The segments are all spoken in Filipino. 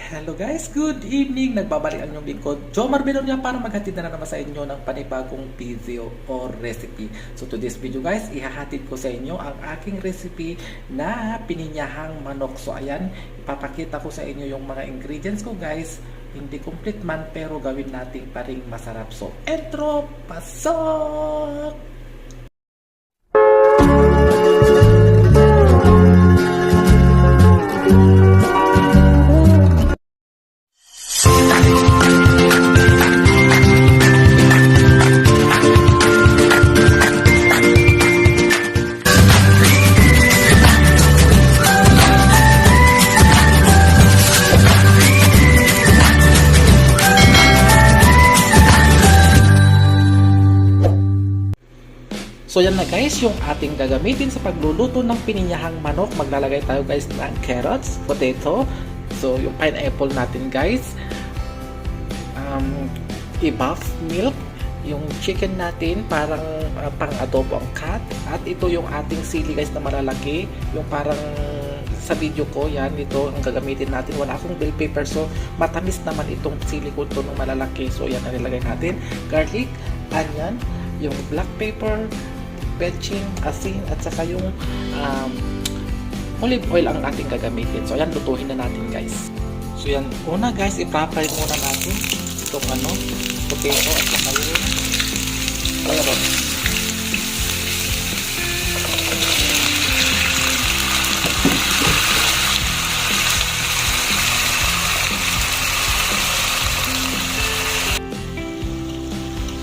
Hello guys, good evening! Nagbabalik ang inyong lingkod, Jomar Belonia, para maghatid na naman sa inyo ng panibagong video or recipe. So to this video guys, ihahatid ko sa inyo ang aking recipe na pininyahang manok. So ayan, ipapakita ko sa inyo yung mga ingredients ko guys. Hindi complete man pero gawin natin pa ring masarap. So intro, pasok! So yan na guys, yung ating gagamitin sa pagluluto ng pininyahang manok. Maglalagay tayo guys ng carrots, potato, so yung pineapple natin guys, i-buff milk, yung chicken natin parang pang adobo ang cut, at ito yung ating sili guys na malalaki, yung parang sa video ko, yan, ito ang gagamitin natin. Wala akong bell pepper, so matamis naman itong sili ko ito ng malalaki. So yan ang nilagay natin, garlic, onion, yung black pepper, betching, asin, at saka yung olive oil ang ating gagamitin. So ayan, lutuhin na natin guys. So yan, una guys, i-fry muna natin itong potato at saka yung carrot.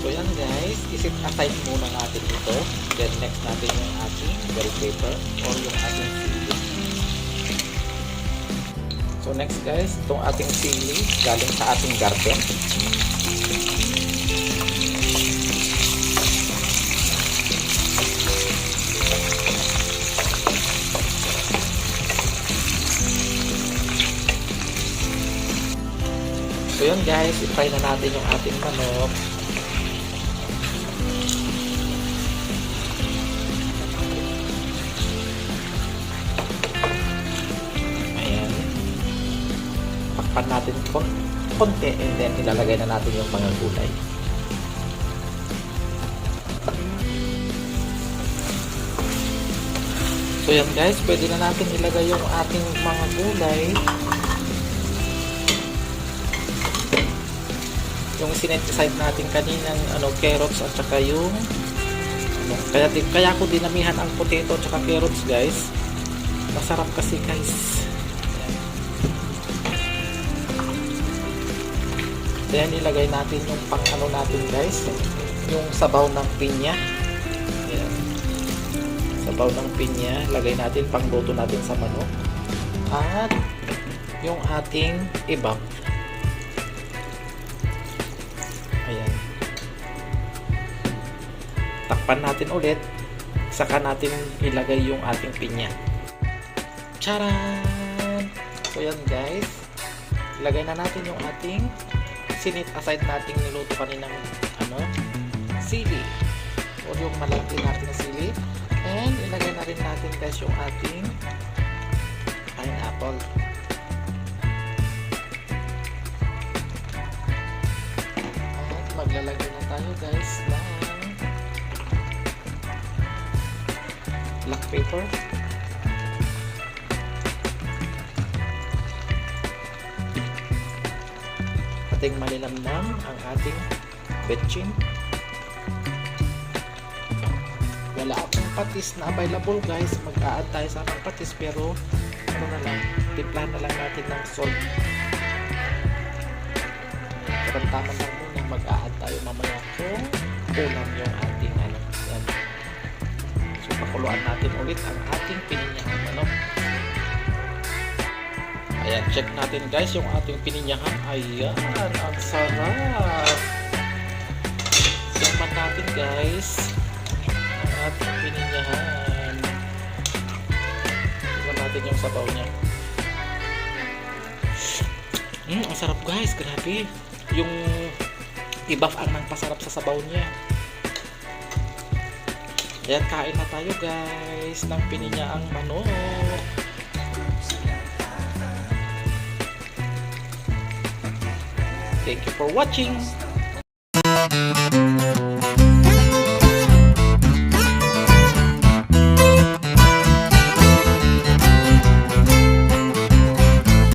So yan guys, isit aside muna natin ito. Then next natin yung ating bell pepper or yung ating sili. So next guys, itong ating sili galing sa ating garden. So yun guys, i-fry na natin yung ating manok. Takpan natin konti and then ilalagay na natin yung mga gulay. So yan guys, pwede na natin ilagay yung ating mga gulay. Yung sinet-aside natin kaninang carrots at saka yung kaya ko dinamihan ang potato at saka carrots guys. Masarap kasi guys. Then ilagay natin yung pang natin guys, yung sabaw ng pinya. Ayan. Sabaw ng pinya, lagay natin pang luto natin sa manok. At yung ating ibang. Ayan. Takpan natin ulit, saka natin ilagay yung ating pinya. Charan! So yan guys, ilagay na natin yung ating sinit aside nating niluto kaninang sili o yung malaki natin na sili, and ilagay na rin natin guys yung ating pineapple. At maglalagay na tayo guys ng black pepper, ating malilamnam ang ating betchin. Wala akong patis na available guys, mag-a-add tayo sa ng patis, pero na lang, timplahan na lang natin ng salt. Karantaman lang muna, mag-a-add tayo mamaya kung kulang yung ating yan. So pakuluan natin ulit ang ating pininyahang manok. Ayan, check natin guys yung ating pininyahan. Ayan, ang sarap. Saman natin guys ang ating pininyahan. Tignan natin yung sabaw niya. Ang sarap guys, grabe. Yung i-buff ang pasarap sa sabaw niya. Ayan, kain na tayo guys ng pininyaang manok. Thank you for watching!